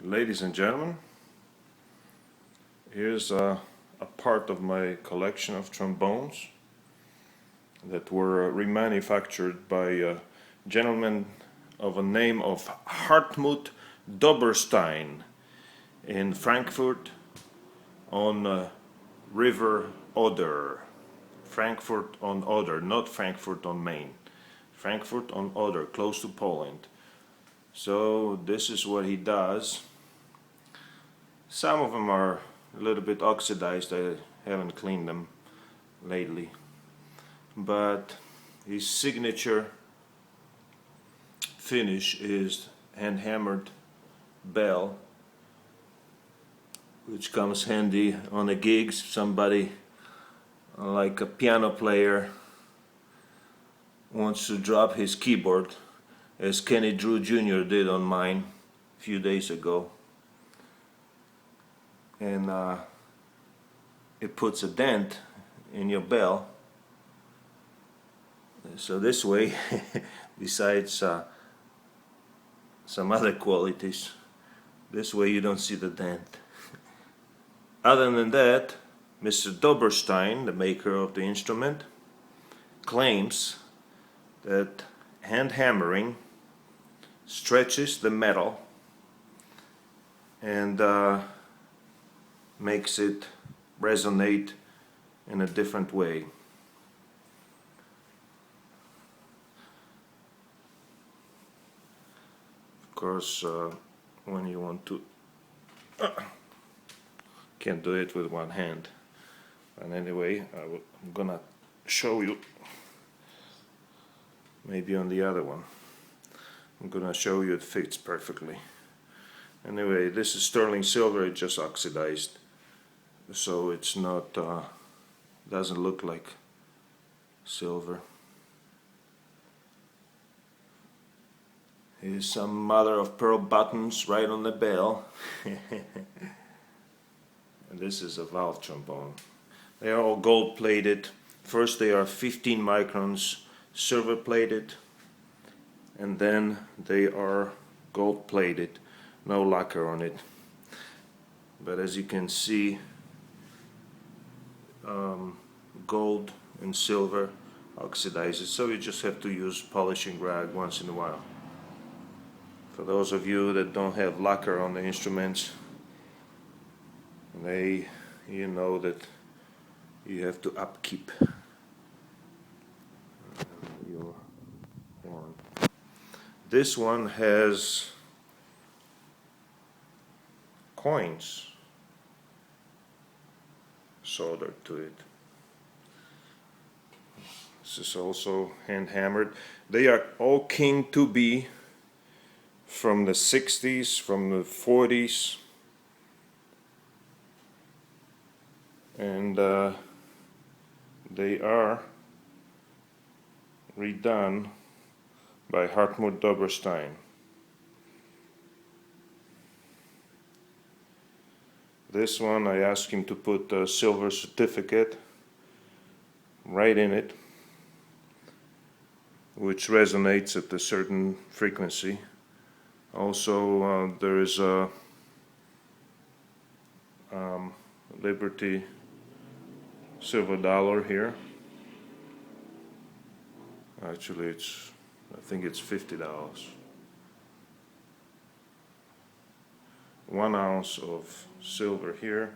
Ladies and gentlemen, here's a part of my collection of trombones that were remanufactured by a gentleman of a name of Hartmut Doberstein in Frankfurt on River Oder. Frankfurt on Oder, not Frankfurt on Main. Frankfurt on Oder, close to Poland. So this is what he does. Some of them are a little bit oxidized. I haven't cleaned them lately. But his signature finish is hand-hammered bell, which comes handy on the gigs. Somebody like a piano player wants to drop his keyboard, as Kenny Drew Jr. did on mine a few days ago, and it puts a dent in your bell. So this way, besides some other qualities, this way you don't see the dent. Other than that, Mr. Doberstein, the maker of the instrument, claims that hand hammering stretches the metal and makes it resonate in a different way. Of course, when you want to can't do it with one hand. And anyway, I'm gonna show you, maybe on the other one. I'm gonna show you it fits perfectly. Anyway, this is sterling silver. It just oxidized, so it's not doesn't look like silver. Here's some mother of pearl buttons right on the bell. And this is a valve trombone. They are all gold plated. First they are 15 microns silver plated, and then they are gold plated, no lacquer on it. But as you can see, gold and silver oxidizes, so you just have to use polishing rag once in a while. For those of you that don't have lacquer on the instruments, you know that you have to upkeep your horn. This one has coins soldered to it. This is also hand hammered. They are all King 2B from the 60s, from the 40s, and they are redone by Hartmut Doberstein. This one I asked him to put a silver certificate right in it, which resonates at a certain frequency. Also, there is a Liberty silver dollar here. Actually, I think it's $50. 1 ounce of silver here,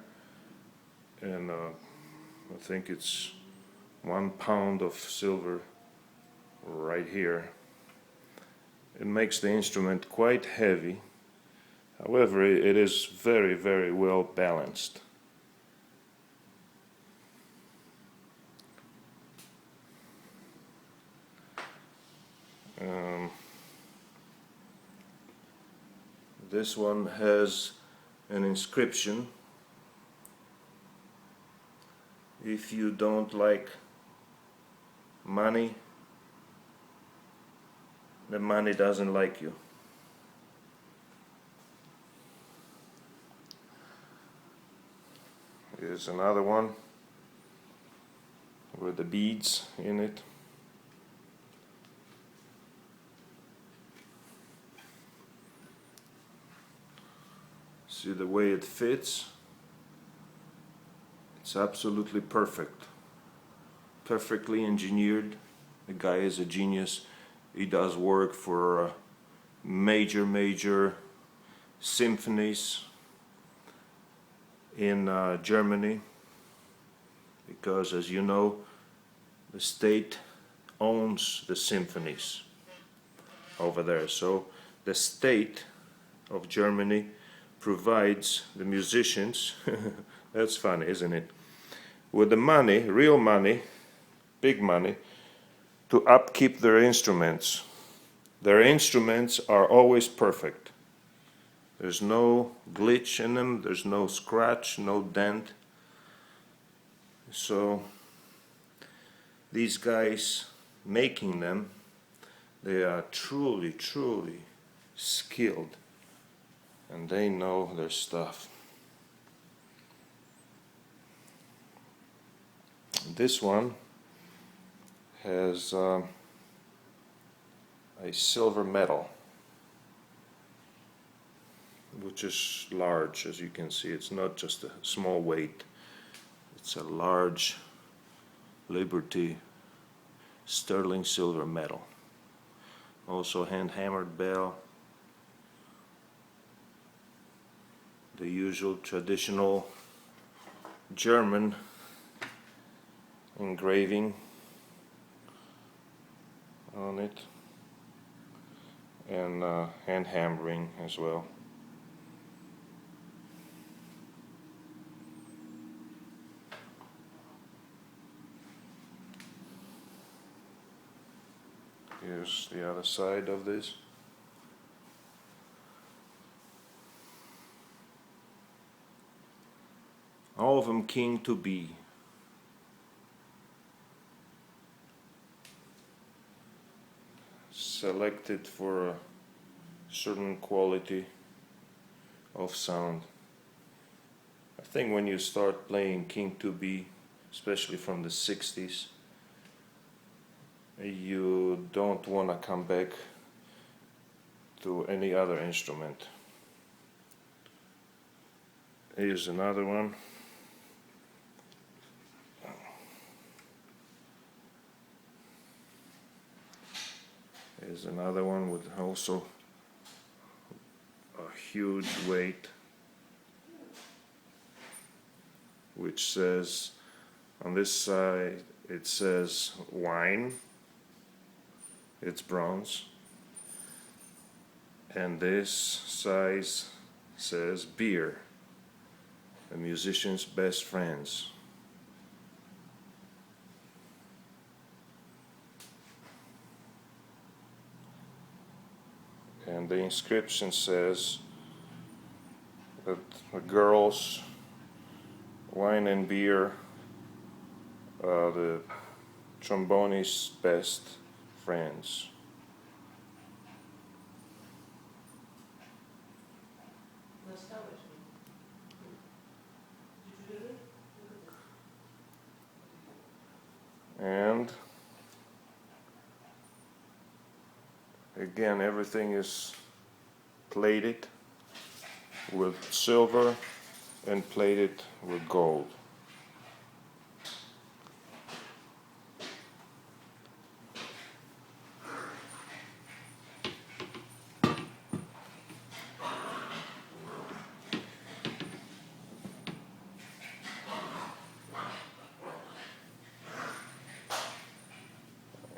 and I think it's 1 pound of silver right here. It makes the instrument quite heavy. However, it is very, very well balanced. This one has an inscription: if you don't like money, the money doesn't like you. Here's another one with the beads in it. See the way it fits? It's absolutely perfect. Perfectly engineered. The guy is a genius. He does work for major symphonies in Germany, because as you know, the state owns the symphonies over there. So the state of Germany provides the musicians that's funny, isn't it, with the money, real money, big money, to upkeep their instruments. Their instruments are always perfect. There's no glitch in them, there's no scratch, no dent. So these guys making them, they are truly skilled, and they know their stuff. This one has a silver medal, which is large, as you can see. It's not just a small weight, it's a large Liberty sterling silver medal. Also hand hammered bell, the usual traditional German engraving on it, and hand hammering as well. Here's the other side of this. All of them king to be. Selected for a certain quality of sound. I think when you start playing king to be, especially from the 60s, you don't want to come back to any other instrument. Here's another one. Here's another one with also a huge weight, which says, on this side it says wine, it's bronze, and this size says beer, the musician's best friends. And the inscription says that the girls, wine and beer, the trombone's best friends. And again, everything is plated with silver and plated with gold.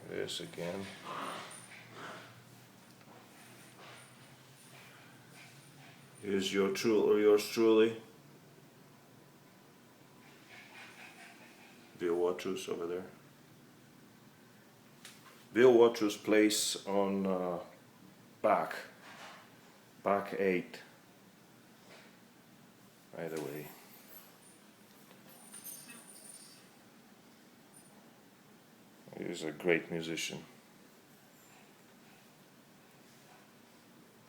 This again. Here's yours truly, Lecewicz over there. Lecewicz plays on Bach 8, by the way. He's a great musician.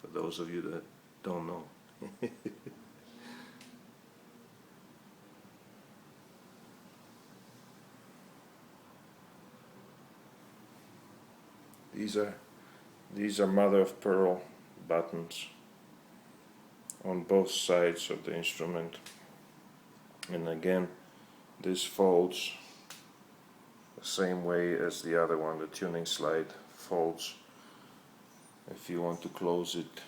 For those of you that don't know. These are mother of pearl buttons on both sides of the instrument, and again this folds the same way as the other one. The tuning slide folds. If you want to close it,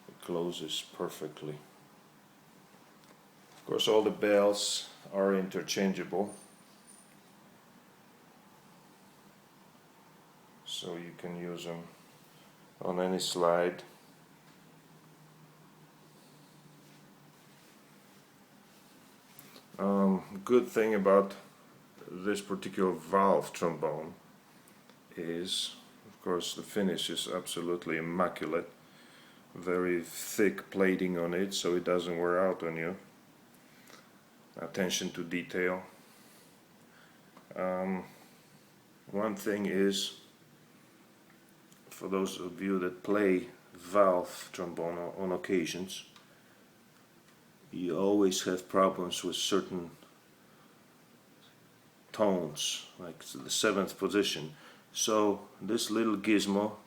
it closes perfectly. Of course, all the bells are interchangeable, so you can use them on any slide. Good thing about this particular valve trombone is, of course, the finish is absolutely immaculate. Very thick plating on it, so it doesn't wear out on you. Attention to detail. One thing is, for those of you that play valve trombone on occasions, you always have problems with certain tones, like the 7th position. So this little gizmo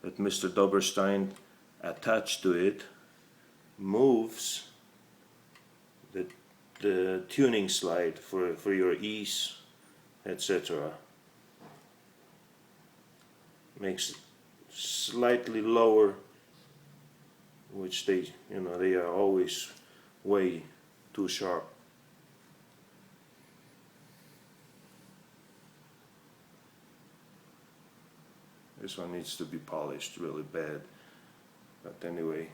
that Mr. Doberstein attached to it moves the tuning slide for your E's, etc. Makes it slightly lower, which they are always way too sharp. This one needs to be polished really bad, but anyway,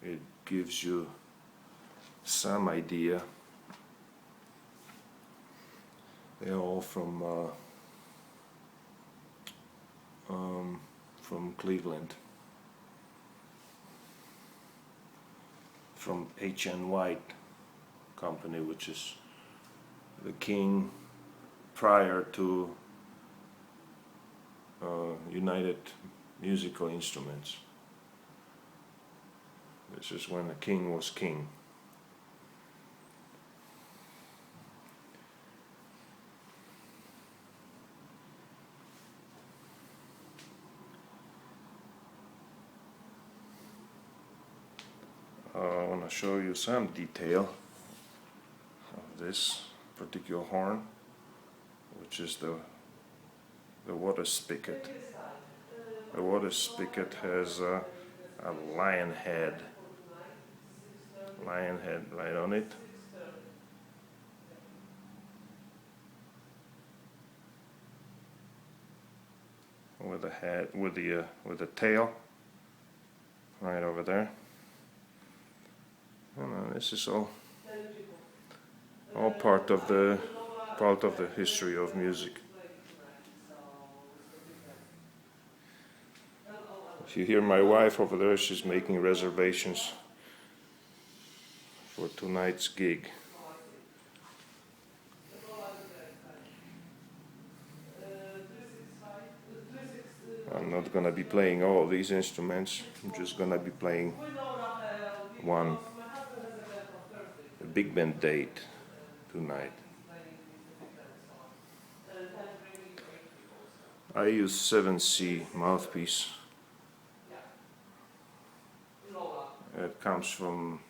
it gives you some idea. They're all from Cleveland, from H.N. White company, which is the king prior to United Musical Instruments. This is when the king was king. I want to show you some detail of this particular horn, which is the water spigot. The water spigot has a lion head right on it. With the head, with the tail right over there. And this is all part of the history of music. If you hear my wife over there, she's making reservations for tonight's gig. I'm not gonna be playing all these instruments. I'm just gonna be playing one, a big band date tonight. I use 7C mouthpiece. It comes from,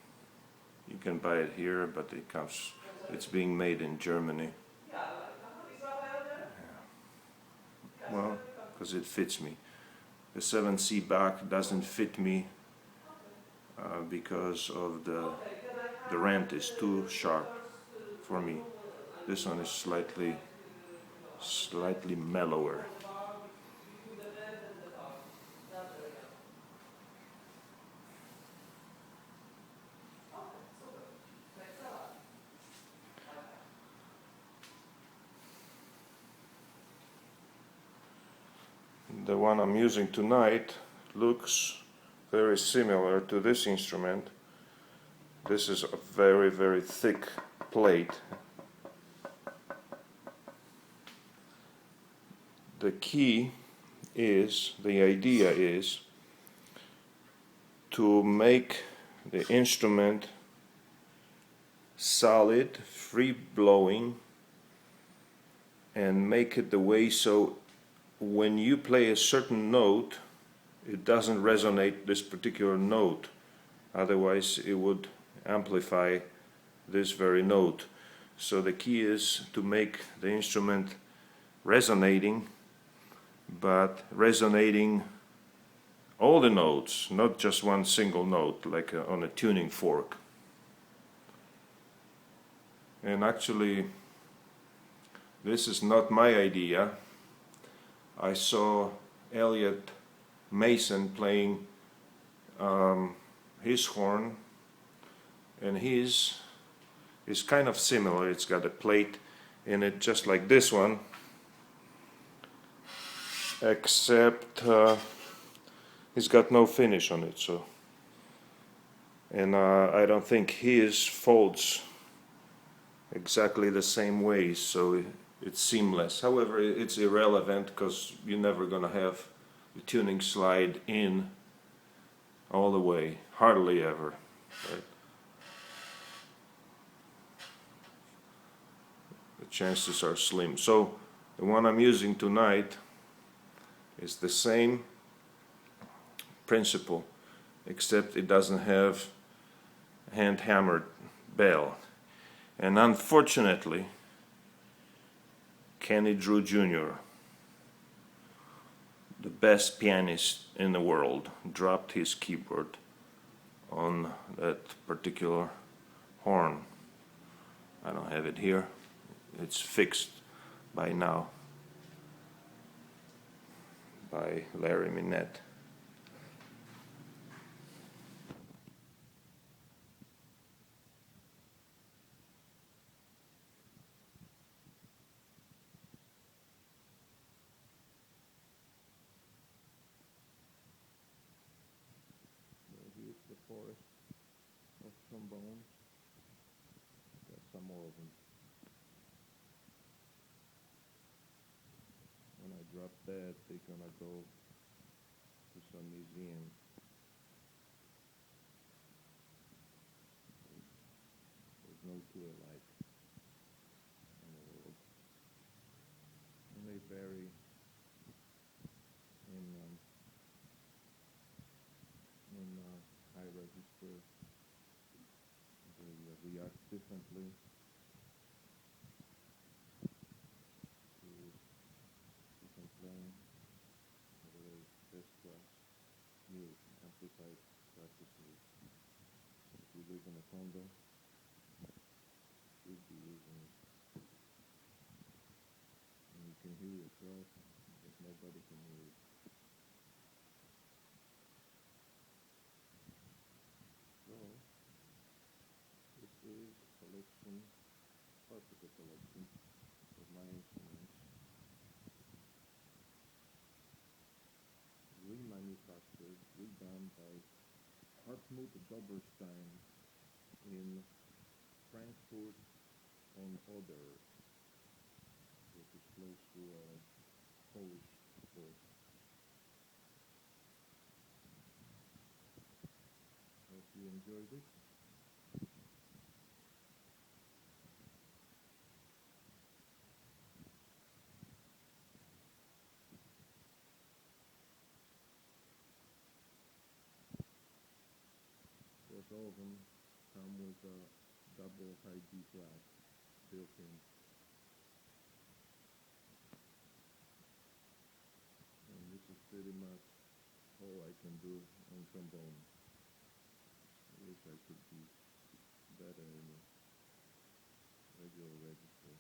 you can buy it here, but it's being made in Germany. Yeah. Well, because it fits me. The 7C back doesn't fit me because of the rent is too sharp for me. This one is slightly mellower. The one I'm using tonight looks very similar to this instrument. This is a very, very thick plate. The idea is to make the instrument solid, free blowing, and make it the way so when you play a certain note, it doesn't resonate this particular note. Otherwise it would amplify this very note. So the key is to make the instrument resonating, but resonating all the notes, not just one single note, like on a tuning fork. And actually, this is not my idea. I saw Elliot Mason playing his horn, and his is kind of similar. It's got a plate in it just like this one, except it's got no finish on it. So, and I don't think his folds exactly the same way, so it's seamless. However, it's irrelevant because you're never gonna have the tuning slide in all the way, hardly ever, right? The chances are slim. So the one I'm using tonight is the same principle, except it doesn't have hand hammered bell. And unfortunately, Kenny Drew Jr., the best pianist in the world, dropped his keyboard on that particular horn. I don't have it here. It's fixed by now by Larry Minette. Here's the forest of trombones. Got some more of them. When I drop that, they're gonna go to some museum. There's no two alike in the world. And they vary in high register. They react differently to different playing. Whether it's best class, mute, amplified, practically. If you live in a condo, you'd be using it. And you can hear yourself, but nobody can hear you. So, this is a collection, part of the collection of my instruments, remanufactured, redone by Hartmut Doberstein in Frankfurt on Oder, which is close to Polish, of course. Hope you enjoyed it. Of course, all of them come with a double high D flat built in. And this is pretty much all I can do on trombone. I wish I could be better in a regular register.